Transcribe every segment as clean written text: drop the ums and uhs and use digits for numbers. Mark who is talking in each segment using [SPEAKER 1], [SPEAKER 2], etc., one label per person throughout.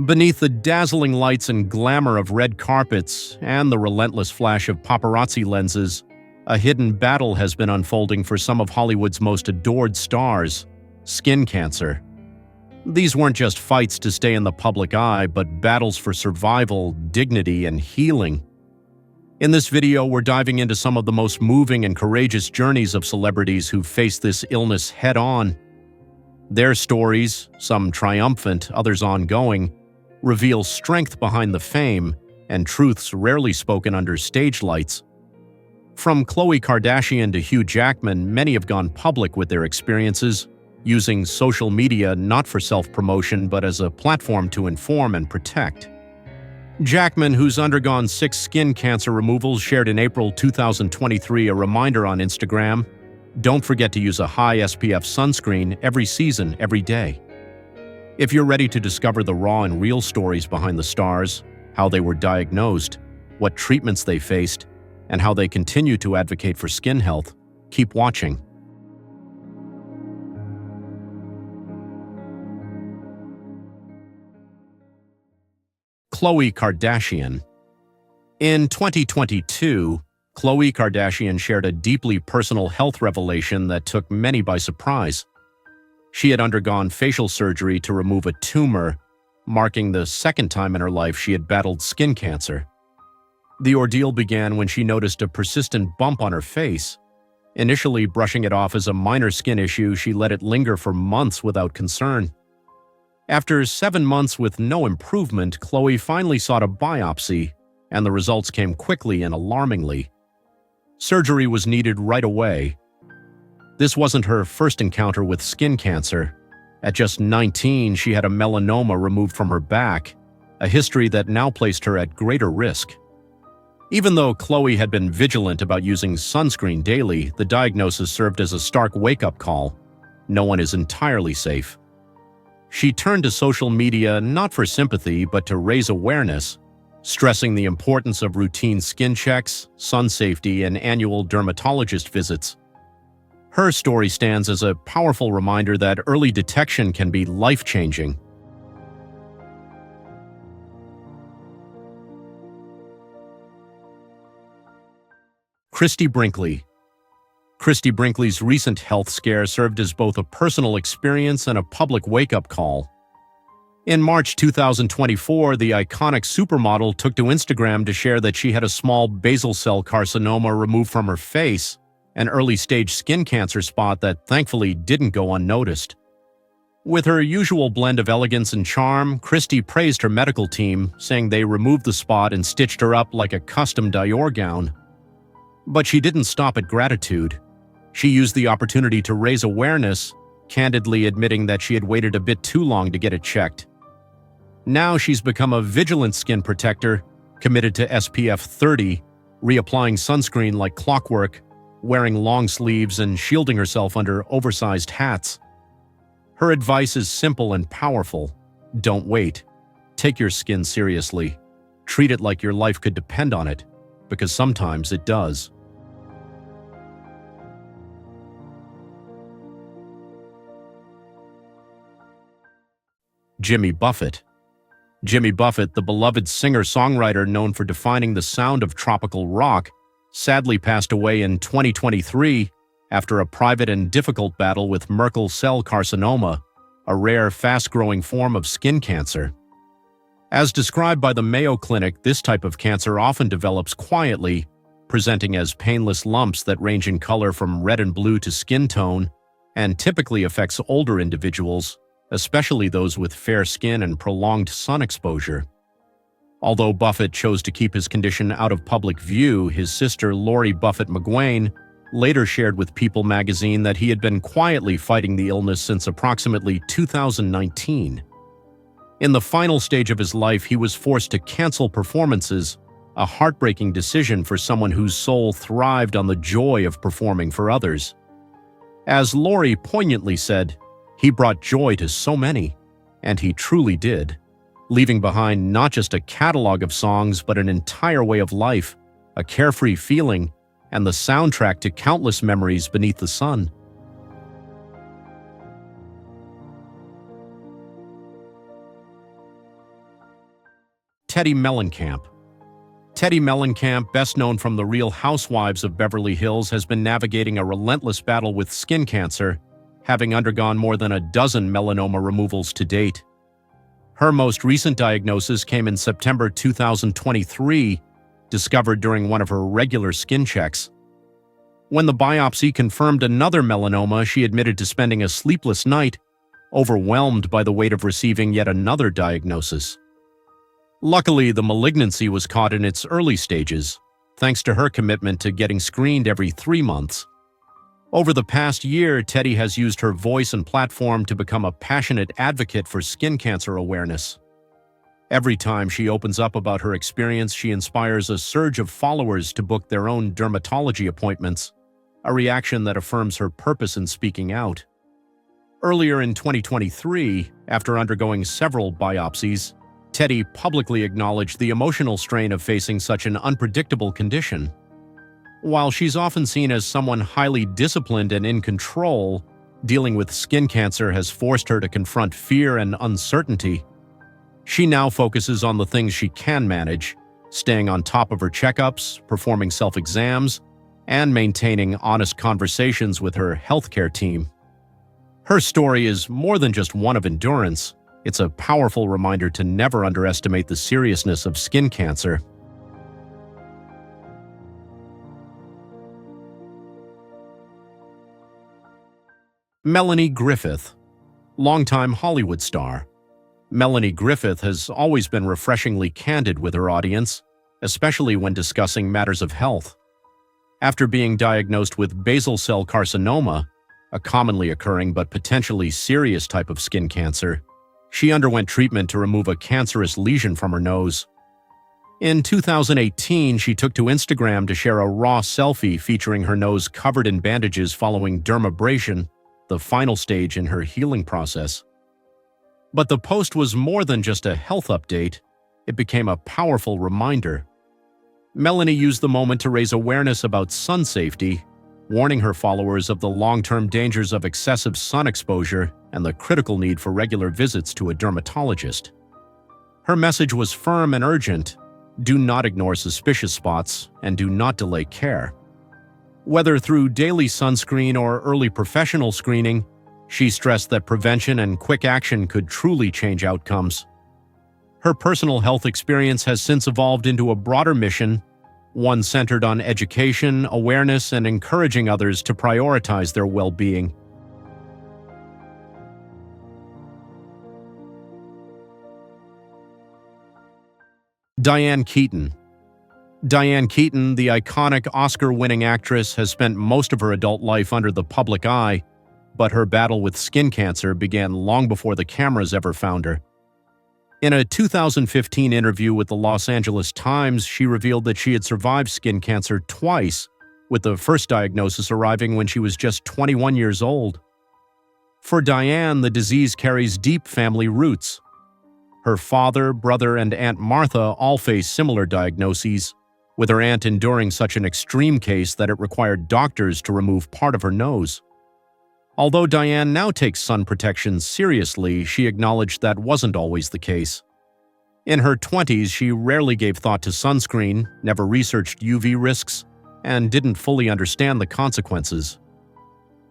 [SPEAKER 1] Beneath the dazzling lights and glamour of red carpets and the relentless flash of paparazzi lenses, a hidden battle has been unfolding for some of Hollywood's most adored stars: skin cancer. These weren't just fights to stay in the public eye, but battles for survival, dignity, and healing. In this video, we're diving into some of the most moving and courageous journeys of celebrities who face this illness head-on. Their stories, some triumphant, others ongoing, reveal strength behind the fame and truths rarely spoken under stage lights. From Khloe Kardashian to Hugh Jackman, many have gone public with their experiences, using social media not for self-promotion but as a platform to inform and protect. Jackman, who's undergone 6 skin cancer removals, shared in April 2023 a reminder on Instagram: "Don't forget to use a high SPF sunscreen every season, every day." If you're ready to discover the raw and real stories behind the stars, how they were diagnosed, what treatments they faced, and how they continue to advocate for skin health, keep watching. Khloe Kardashian. In 2022, Khloe Kardashian shared a deeply personal health revelation that took many by surprise. She had undergone facial surgery to remove a tumor, marking the second time in her life she had battled skin cancer. The ordeal began when she noticed a persistent bump on her face. Initially brushing it off as a minor skin issue, she let it linger for months without concern. After 7 months with no improvement, Khloe finally sought a biopsy, and the results came quickly and alarmingly. Surgery was needed right away. This wasn't her first encounter with skin cancer. At just 19, she had a melanoma removed from her back, a history that now placed her at greater risk. Even though Khloe had been vigilant about using sunscreen daily, the diagnosis served as a stark wake-up call. No one is entirely safe. She turned to social media not for sympathy, but to raise awareness, stressing the importance of routine skin checks, sun safety, and annual dermatologist visits. Her story stands as a powerful reminder that early detection can be life-changing. Christy Brinkley. Christy Brinkley's recent health scare served as both a personal experience and a public wake-up call. In March 2024, the iconic supermodel took to Instagram to share that she had a small basal cell carcinoma removed from her face, an early-stage skin cancer spot that thankfully didn't go unnoticed. With her usual blend of elegance and charm, Christy praised her medical team, saying they removed the spot and stitched her up like a custom Dior gown. But she didn't stop at gratitude. She used the opportunity to raise awareness, candidly admitting that she had waited a bit too long to get it checked. Now she's become a vigilant skin protector, committed to SPF 30, reapplying sunscreen like clockwork, wearing long sleeves and shielding herself under oversized hats. Her advice is simple and powerful. Don't wait. Take your skin seriously. Treat it like your life could depend on it, because sometimes it does. Jimmy Buffett. Jimmy Buffett, the beloved singer-songwriter known for defining the sound of tropical rock, sadly passed away in 2023 after a private and difficult battle with Merkel cell carcinoma, a rare, fast-growing form of skin cancer. As described by the Mayo Clinic, this type of cancer often develops quietly, presenting as painless lumps that range in color from red and blue to skin tone, and typically affects older individuals, especially those with fair skin and prolonged sun exposure. Although Buffett chose to keep his condition out of public view, his sister Lori Buffett McGuane later shared with People magazine that he had been quietly fighting the illness since approximately 2019. In the final stage of his life, he was forced to cancel performances, a heartbreaking decision for someone whose soul thrived on the joy of performing for others. As Lori poignantly said, "He brought joy to so many," and he truly did, leaving behind not just a catalog of songs but an entire way of life, a carefree feeling, and the soundtrack to countless memories beneath the sun. Teddi Mellencamp. Teddi Mellencamp, best known from The Real Housewives of Beverly Hills, has been navigating a relentless battle with skin cancer, having undergone more than a dozen melanoma removals to date. Her most recent diagnosis came in September 2023, discovered during one of her regular skin checks. When the biopsy confirmed another melanoma, she admitted to spending a sleepless night, overwhelmed by the weight of receiving yet another diagnosis. Luckily, the malignancy was caught in its early stages, thanks to her commitment to getting screened every 3 months. Over the past year, Teddi has used her voice and platform to become a passionate advocate for skin cancer awareness. Every time she opens up about her experience, she inspires a surge of followers to book their own dermatology appointments, a reaction that affirms her purpose in speaking out. Earlier in 2023, after undergoing several biopsies, Teddi publicly acknowledged the emotional strain of facing such an unpredictable condition. While she's often seen as someone highly disciplined and in control, dealing with skin cancer has forced her to confront fear and uncertainty. She now focuses on the things she can manage, staying on top of her checkups, performing self-exams, and maintaining honest conversations with her healthcare team. Her story is more than just one of endurance. It's a powerful reminder to never underestimate the seriousness of skin cancer. Melanie Griffith, longtime Hollywood star. Melanie Griffith has always been refreshingly candid with her audience, especially when discussing matters of health. After being diagnosed with basal cell carcinoma, a commonly occurring but potentially serious type of skin cancer, she underwent treatment to remove a cancerous lesion from her nose. In 2018, she took to Instagram to share a raw selfie featuring her nose covered in bandages following dermabrasion, the final stage in her healing process. But the post was more than just a health update. It became a powerful reminder. Melanie used the moment to raise awareness about sun safety, warning her followers of the long-term dangers of excessive sun exposure and the critical need for regular visits to a dermatologist. Her message was firm and urgent: do not ignore suspicious spots and do not delay care. Whether through daily sunscreen or early professional screening, she stressed that prevention and quick action could truly change outcomes. Her personal health experience has since evolved into a broader mission, one centered on education, awareness, and encouraging others to prioritize their well-being. Diane Keaton. Diane Keaton, the iconic Oscar-winning actress, has spent most of her adult life under the public eye, but her battle with skin cancer began long before the cameras ever found her. In a 2015 interview with the Los Angeles Times, she revealed that she had survived skin cancer twice, with the first diagnosis arriving when she was just 21 years old. For Diane, the disease carries deep family roots. Her father, brother, and Aunt Martha all face similar diagnoses, with her aunt enduring such an extreme case that it required doctors to remove part of her nose. Although Diane now takes sun protection seriously, she acknowledged that wasn't always the case. In her 20s, she rarely gave thought to sunscreen, never researched UV risks, and didn't fully understand the consequences.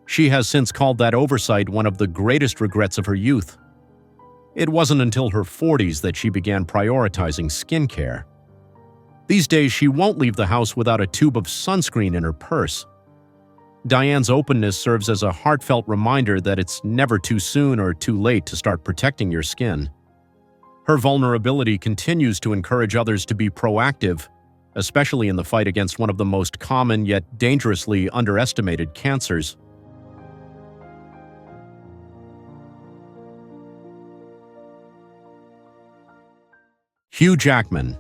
[SPEAKER 1] She has since called that oversight one of the greatest regrets of her youth. It wasn't until her 40s that she began prioritizing skincare. These days, she won't leave the house without a tube of sunscreen in her purse. Diane's openness serves as a heartfelt reminder that it's never too soon or too late to start protecting your skin. Her vulnerability continues to encourage others to be proactive, especially in the fight against one of the most common yet dangerously underestimated cancers. Hugh Jackman.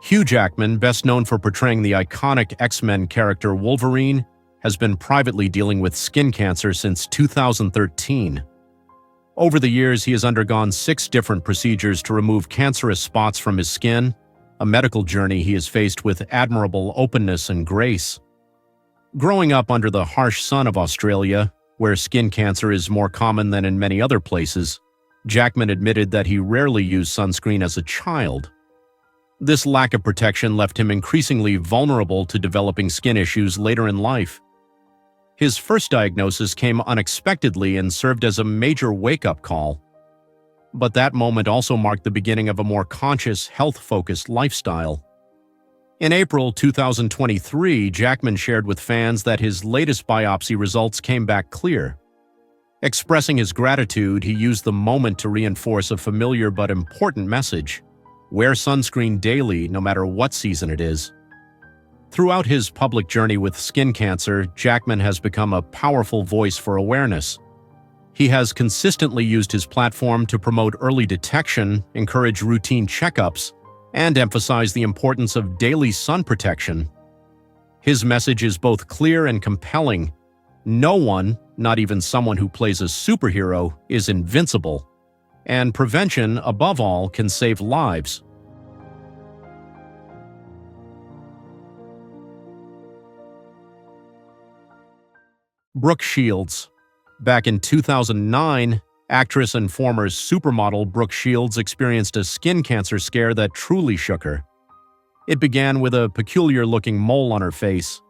[SPEAKER 1] Hugh Jackman, best known for portraying the iconic X-Men character Wolverine, has been privately dealing with skin cancer since 2013. Over the years, he has undergone 6 different procedures to remove cancerous spots from his skin, a medical journey he has faced with admirable openness and grace. Growing up under the harsh sun of Australia, where skin cancer is more common than in many other places, Jackman admitted that he rarely used sunscreen as a child. This lack of protection left him increasingly vulnerable to developing skin issues later in life. His first diagnosis came unexpectedly and served as a major wake-up call. But that moment also marked the beginning of a more conscious, health-focused lifestyle. In April 2023, Jackman shared with fans that his latest biopsy results came back clear. Expressing his gratitude, he used the moment to reinforce a familiar but important message: wear sunscreen daily, no matter what season it is. Throughout his public journey with skin cancer, Jackman has become a powerful voice for awareness. He has consistently used his platform to promote early detection, encourage routine checkups, and emphasize the importance of daily sun protection. His message is both clear and compelling. No one, not even someone who plays a superhero, is invincible. And prevention, above all, can save lives. Brook Shields. Back in 2009, actress and former supermodel Brook Shields experienced a skin cancer scare that truly shook her. It began with a peculiar-looking mole on her face.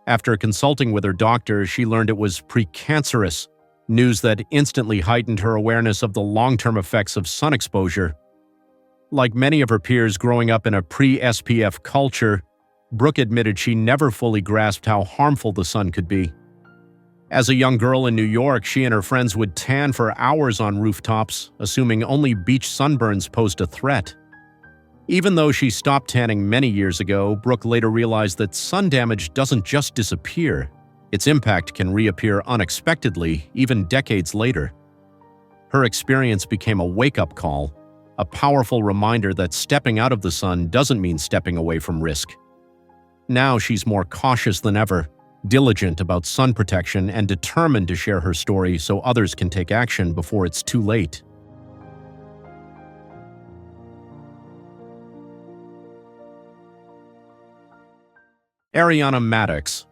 [SPEAKER 1] After consulting with her doctor, she learned it was precancerous, news that instantly heightened her awareness of the long-term effects of sun exposure. Like many of her peers growing up in a pre-SPF culture, Brook admitted she never fully grasped how harmful the sun could be. As a young girl in New York, she and her friends would tan for hours on rooftops, assuming only beach sunburns posed a threat. Even though she stopped tanning many years ago, Brook later realized that sun damage doesn't just disappear. Its impact can reappear unexpectedly, even decades later. Her experience became a wake-up call, a powerful reminder that stepping out of the sun doesn't mean stepping away from risk. Now she's more cautious than ever, diligent about sun protection, and determined to share her story so others can take action before it's too late. Ariana Maddox.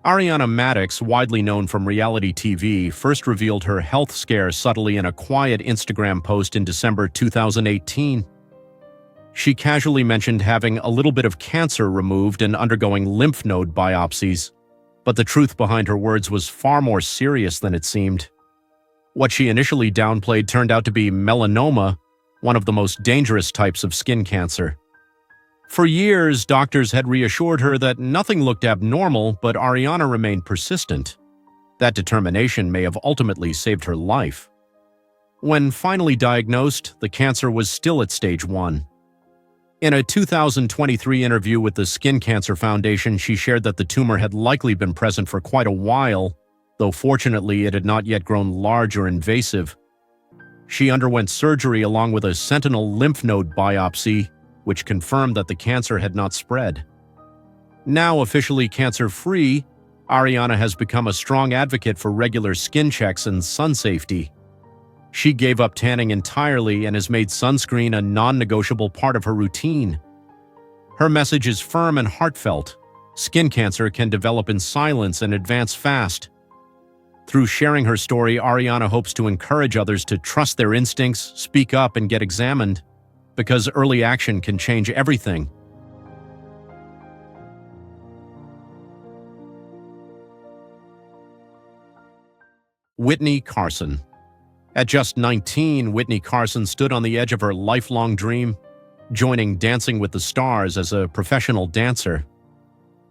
[SPEAKER 1] Ariana Maddox, widely known from reality TV, first revealed her health scare subtly in a quiet Instagram post in December 2018. She casually mentioned having a little bit of cancer removed and undergoing lymph node biopsies. But the truth behind her words was far more serious than it seemed. What she initially downplayed turned out to be melanoma, one of the most dangerous types of skin cancer. For years, doctors had reassured her that nothing looked abnormal, but Ariana remained persistent. That determination may have ultimately saved her life. When finally diagnosed, the cancer was still at stage 1. In a 2023 interview with the Skin Cancer Foundation, she shared that the tumor had likely been present for quite a while, though fortunately it had not yet grown large or invasive. She underwent surgery along with a sentinel lymph node biopsy, which confirmed that the cancer had not spread. Now officially cancer-free, Ariana has become a strong advocate for regular skin checks and sun safety. She gave up tanning entirely and has made sunscreen a non-negotiable part of her routine. Her message is firm and heartfelt. Skin cancer can develop in silence and advance fast. Through sharing her story, Ariana hopes to encourage others to trust their instincts, speak up, and get examined, because early action can change everything. Whitney Carson. At just 19, Whitney Carson stood on the edge of her lifelong dream, joining Dancing with the Stars as a professional dancer.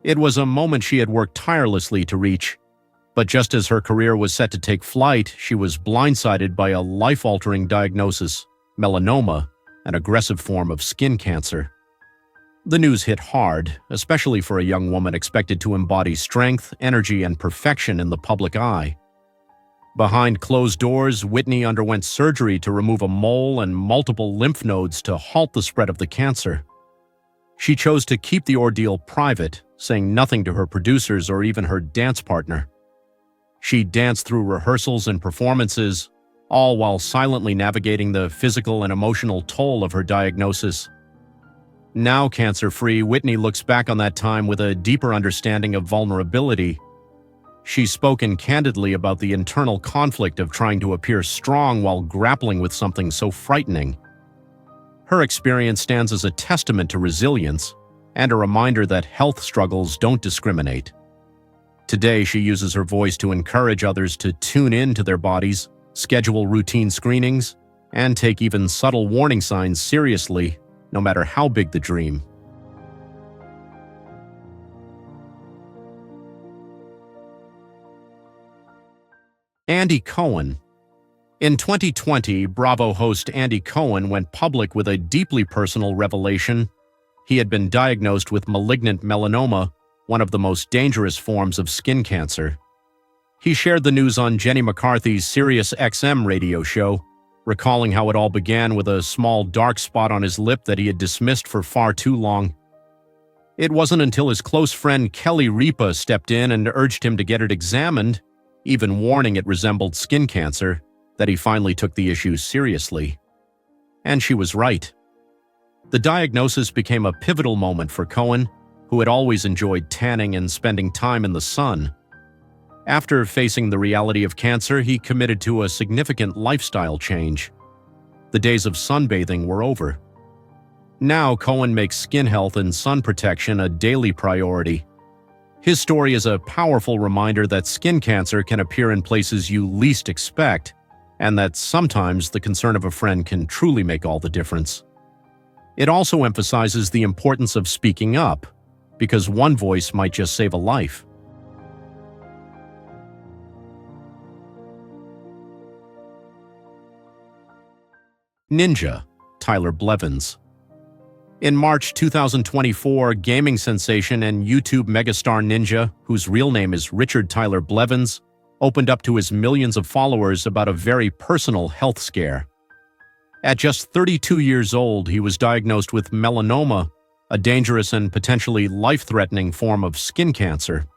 [SPEAKER 1] It was a moment she had worked tirelessly to reach, but just as her career was set to take flight, she was blindsided by a life-altering diagnosis: melanoma, an aggressive form of skin cancer. The news hit hard, especially for a young woman expected to embody strength, energy, and perfection in the public eye. Behind closed doors, Whitney underwent surgery to remove a mole and multiple lymph nodes to halt the spread of the cancer. She chose to keep the ordeal private, saying nothing to her producers or even her dance partner. She danced through rehearsals and performances, all while silently navigating the physical and emotional toll of her diagnosis. Now cancer-free, Whitney looks back on that time with a deeper understanding of vulnerability. She's spoken candidly about the internal conflict of trying to appear strong while grappling with something so frightening. Her experience stands as a testament to resilience and a reminder that health struggles don't discriminate. Today, she uses her voice to encourage others to tune in to their bodies, schedule routine screenings, and take even subtle warning signs seriously, no matter how big the dream. Andy Cohen. In 2020, Bravo host Andy Cohen went public with a deeply personal revelation. He had been diagnosed with malignant melanoma, one of the most dangerous forms of skin cancer. He shared the news on Jenny McCarthy's Sirius XM radio show, recalling how it all began with a small dark spot on his lip that he had dismissed for far too long. It wasn't until his close friend Kelly Ripa stepped in and urged him to get it examined, even warning it resembled skin cancer, that he finally took the issue seriously. And she was right. The diagnosis became a pivotal moment for Cohen, who had always enjoyed tanning and spending time in the sun. After facing the reality of cancer, he committed to a significant lifestyle change. The days of sunbathing were over. Now, Cohen makes skin health and sun protection a daily priority. His story is a powerful reminder that skin cancer can appear in places you least expect, and that sometimes the concern of a friend can truly make all the difference. It also emphasizes the importance of speaking up, because one voice might just save a life. Ninja, Tyler Blevins. In March 2024, gaming sensation and YouTube megastar Ninja, whose real name is Richard Tyler Blevins, opened up to his millions of followers about a very personal health scare. At just 32 years old, he was diagnosed with melanoma, a dangerous and potentially life-threatening form of skin cancer.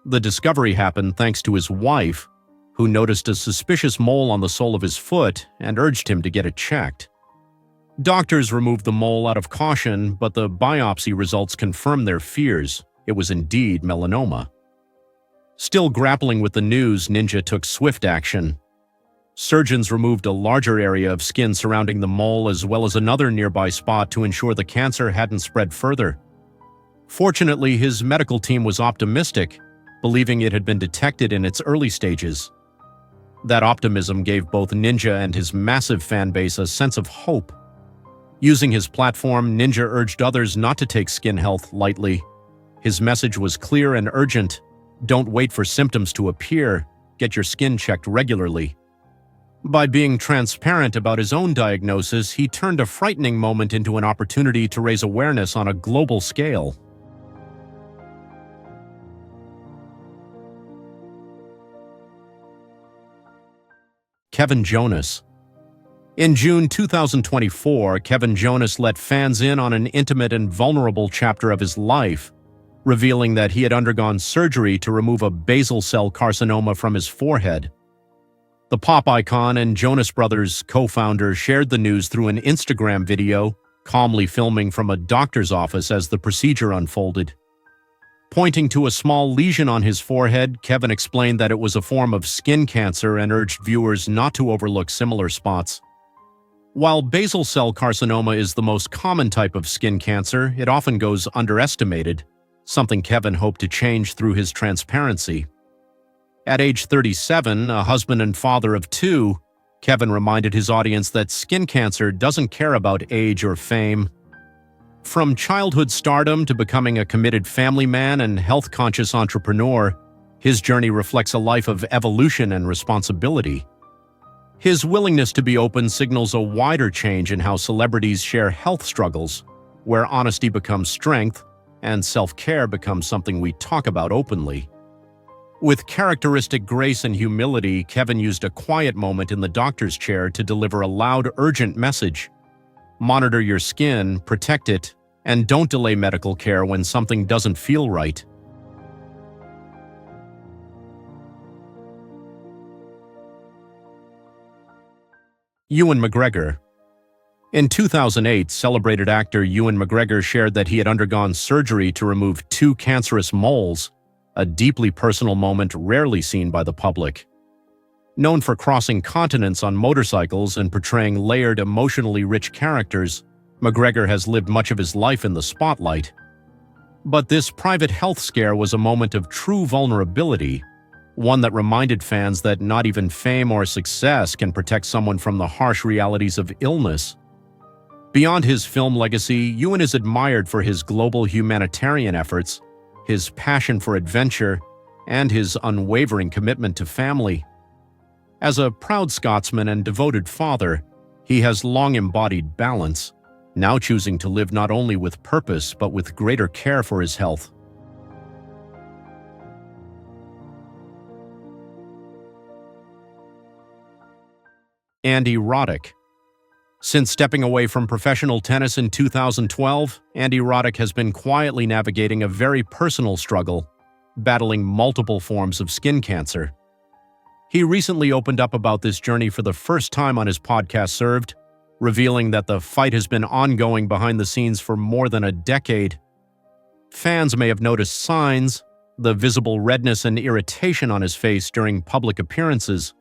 [SPEAKER 1] The discovery happened thanks to his wife, who noticed a suspicious mole on the sole of his foot and urged him to get it checked. Doctors removed the mole out of caution, but the biopsy results confirmed their fears. It was indeed melanoma. Still grappling with the news, Ninja took swift action. Surgeons removed a larger area of skin surrounding the mole as well as another nearby spot to ensure the cancer hadn't spread further. Fortunately, his medical team was optimistic, believing it had been detected in its early stages. That optimism gave both Ninja and his massive fan base a sense of hope. Using his platform, Ninja urged others not to take skin health lightly. His message was clear and urgent. Don't wait for symptoms to appear. Get your skin checked regularly. By being transparent about his own diagnosis, he turned a frightening moment into an opportunity to raise awareness on a global scale. Kevin Jonas. In June 2024, Kevin Jonas let fans in on an intimate and vulnerable chapter of his life, revealing that he had undergone surgery to remove a basal cell carcinoma from his forehead. The pop icon and Jonas Brothers co-founder shared the news through an Instagram video, calmly filming from a doctor's office as the procedure unfolded. Pointing to a small lesion on his forehead, Kevin explained that it was a form of skin cancer and urged viewers not to overlook similar spots. While basal cell carcinoma is the most common type of skin cancer, it often goes underestimated, something Kevin hoped to change through his transparency. At age 37, a husband and father of two, Kevin reminded his audience that skin cancer doesn't care about age or fame. From childhood stardom to becoming a committed family man and health-conscious entrepreneur, his journey reflects a life of evolution and responsibility. His willingness to be open signals a wider change in how celebrities share health struggles, where honesty becomes strength and self-care becomes something we talk about openly. With characteristic grace and humility, Kevin used a quiet moment in the doctor's chair to deliver a loud, urgent message. Monitor your skin, protect it, and don't delay medical care when something doesn't feel right. Ewan McGregor. In 2008, celebrated actor Ewan McGregor shared that he had undergone surgery to remove 2 cancerous moles, a deeply personal moment rarely seen by the public. Known for crossing continents on motorcycles and portraying layered, emotionally rich characters, McGregor has lived much of his life in the spotlight. But this private health scare was a moment of true vulnerability, one that reminded fans that not even fame or success can protect someone from the harsh realities of illness. Beyond his film legacy, Ewan is admired for his global humanitarian efforts, his passion for adventure, and his unwavering commitment to family. As a proud Scotsman and devoted father, he has long embodied balance, now choosing to live not only with purpose but with greater care for his health. Andy Rodic. Since stepping away from professional tennis in 2012, Andy Rodic has been quietly navigating a very personal struggle, battling multiple forms of skin cancer. He recently opened up about this journey for the first time on his podcast Served, revealing that the fight has been ongoing behind the scenes for more than a decade. Fans may have noticed signs, the visible redness and irritation on his face during public appearances.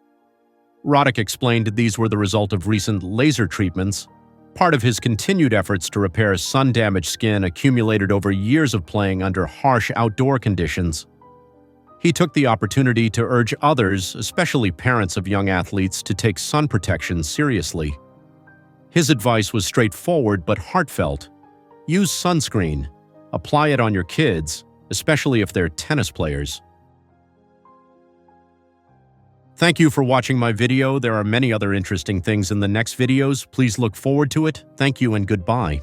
[SPEAKER 1] Rodic explained these were the result of recent laser treatments, part of his continued efforts to repair sun-damaged skin accumulated over years of playing under harsh outdoor conditions. He took the opportunity to urge others, especially parents of young athletes, to take sun protection seriously. His advice was straightforward but heartfelt. Use sunscreen. Apply it on your kids, especially if they're tennis players. Thank you for watching my video. There are many other interesting things in the next videos. Please look forward to it. Thank you and goodbye.